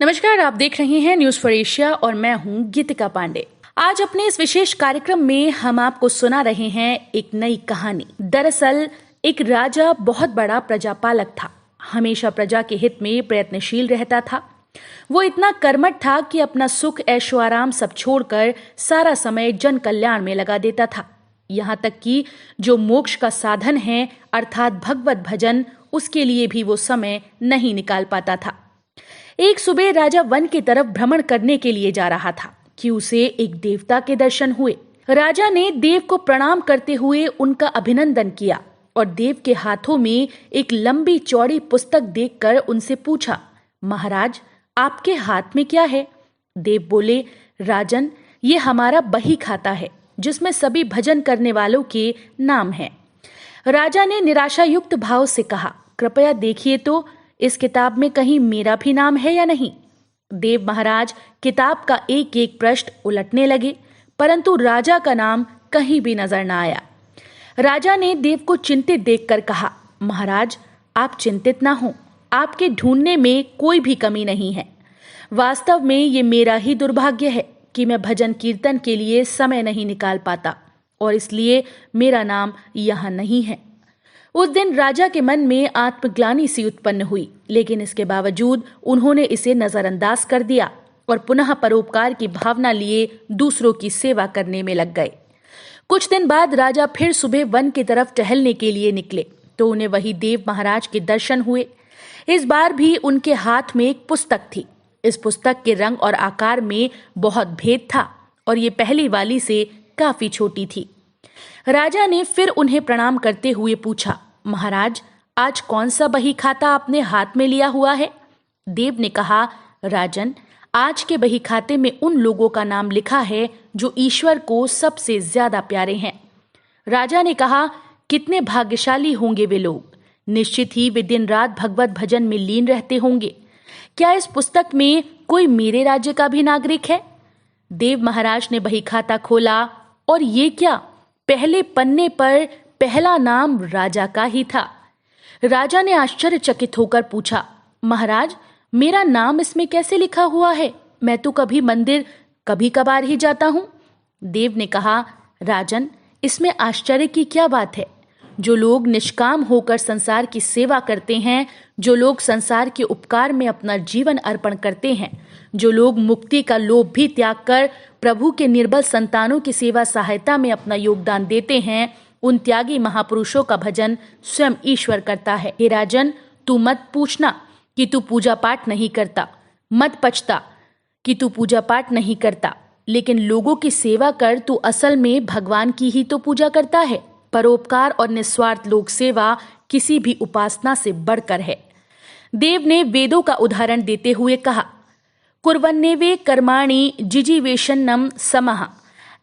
नमस्कार, आप देख रहे हैं न्यूज फॉर एशिया और मैं हूं गीतिका पांडे। आज अपने इस विशेष कार्यक्रम में हम आपको सुना रहे हैं एक नई कहानी। दरअसल एक राजा बहुत बड़ा प्रजापालक था, हमेशा प्रजा के हित में प्रयत्नशील रहता था। वो इतना कर्मठ था कि अपना सुख ऐशो आराम सब छोड़कर सारा समय जन कल्याण में लगा देता था। यहाँ तक कि जो मोक्ष का साधन है अर्थात भगवत भजन, उसके लिए भी वो समय नहीं निकाल पाता था। एक सुबह राजा वन की तरफ भ्रमण करने के लिए जा रहा था कि उसे एक देवता के दर्शन हुए। राजा ने देव को प्रणाम करते हुए उनका अभिनंदन किया और देव के हाथों में एक लंबी चौड़ी पुस्तक देखकर उनसे पूछा, महाराज आपके हाथ में क्या है? देव बोले, राजन ये हमारा बही खाता है जिसमें सभी भजन करने वालों के नाम हैं। राजा ने निराशायुक्त भाव से कहा, कृपया देखिए तो इस किताब में कहीं मेरा भी नाम है या नहीं। देव महाराज किताब का एक एक पृष्ठ उलटने लगे, परंतु राजा का नाम कहीं भी नजर न आया। राजा ने देव को चिंतित देखकर कहा, महाराज आप चिंतित ना हो, आपके ढूंढने में कोई भी कमी नहीं है। वास्तव में ये मेरा ही दुर्भाग्य है कि मैं भजन कीर्तन के लिए समय नहीं निकाल पाता और इसलिए मेरा नाम यहाँ नहीं है। उस दिन राजा के मन में आत्मग्लानि सी उत्पन्न हुई, लेकिन इसके बावजूद उन्होंने इसे नजरअंदाज कर दिया और पुनः परोपकार की भावना लिए दूसरों की सेवा करने में लग गए। कुछ दिन बाद राजा फिर सुबह वन की तरफ टहलने के लिए निकले तो उन्हें वही देव महाराज के दर्शन हुए। इस बार भी उनके हाथ में एक पुस्तक थी। इस पुस्तक के रंग और आकार में बहुत भेद था और ये पहली वाली से काफी छोटी थी। राजा ने फिर उन्हें प्रणाम करते हुए पूछा, महाराज आज कौन सा बही खाता आपने हाथ में लिया हुआ है? देव ने कहा, राजन आज के बही खाते में उन लोगों का नाम लिखा है जो ईश्वर को सबसे ज्यादा प्यारे हैं। राजा ने कहा, कितने भाग्यशाली होंगे वे लोग, निश्चित ही वे दिन रात भगवत भजन में लीन रहते होंगे। क्या इस पुस्तक में कोई मेरे राज्य का भी नागरिक है? देव महाराज ने बही खाता खोला और ये क्या, पहले पन्ने पर पहला नाम राजा का ही था। राजा ने आश्चर्यचकित होकर पूछा, महाराज मेरा नाम इसमें कैसे लिखा हुआ है? मैं तो कभी मंदिर कभी कभार ही जाता हूं। देव ने कहा, राजन इसमें आश्चर्य की क्या बात है? जो लोग निष्काम होकर संसार की सेवा करते हैं, जो लोग संसार के उपकार में अपना जीवन अर्पण करते हैं, जो लोग मुक्ति का लोभ भी त्याग कर प्रभु के निर्बल संतानों की सेवा सहायता में अपना योगदान देते हैं, उन त्यागी महापुरुषों का भजन स्वयं ईश्वर करता है। हे राजन, तू मत पूछना कि तू पूजा पाठ नहीं करता, मत पछता कि तू पूजा पाठ नहीं करता, लेकिन लोगों की सेवा कर, तू असल में भगवान की ही तो पूजा करता है। परोपकार और निस्वार्थ लोक सेवा किसी भी उपासना से बढ़कर है। देव ने वेदों का उदाहरण देते हुए कहा, कुर्वन्नेवे कर्माणि जिजीवेशन्नम समः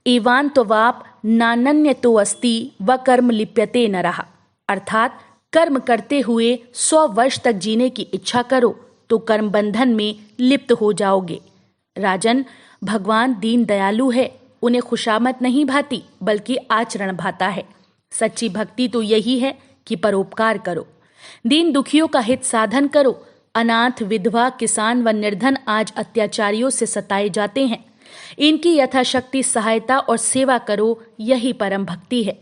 एवान्त्वाप नानन्यतो अस्ति व कर्म लिप्यते नरः। अर्थात कर्म करते हुए 100 वर्ष तक जीने की इच्छा करो तो कर्म बंधन में लिप्त हो जाओगे। राजन भगवान दीन दयालु है, उन्हें खुशामद नहीं भाती बल्कि आचरण भाता है। सच्ची भक्ति तो यही है कि परोपकार करो, दीन दुखियों का हित साधन करो। अनाथ, विधवा, किसान व निर्धन आज अत्याचारियों से सताए जाते हैं, इनकी यथाशक्ति सहायता और सेवा करो, यही परम भक्ति है।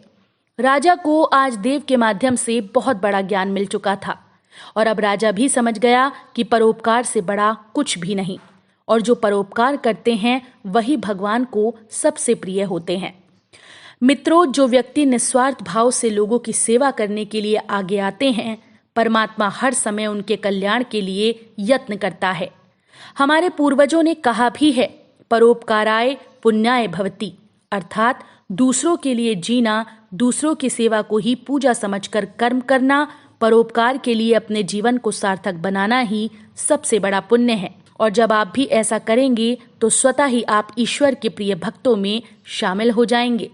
राजा को आज देव के माध्यम से बहुत बड़ा ज्ञान मिल चुका था और अब राजा भी समझ गया कि परोपकार से बड़ा कुछ भी नहीं और जो परोपकार करते हैं वही भगवान को सबसे प्रिय होते हैं। मित्रों, जो व्यक्ति निस्वार्थ भाव से लोगों की सेवा करने के लिए आगे आते हैं, परमात्मा हर समय उनके कल्याण के लिए यत्न करता है। हमारे पूर्वजों ने कहा भी है, परोपकाराय पुण्याय भवति, अर्थात दूसरों के लिए जीना, दूसरों की सेवा को ही पूजा समझकर कर्म करना, परोपकार के लिए अपने जीवन को सार्थक बनाना ही सबसे बड़ा पुण्य है। और जब आप भी ऐसा करेंगे तो स्वतः ही आप ईश्वर के प्रिय भक्तों में शामिल हो जाएंगे।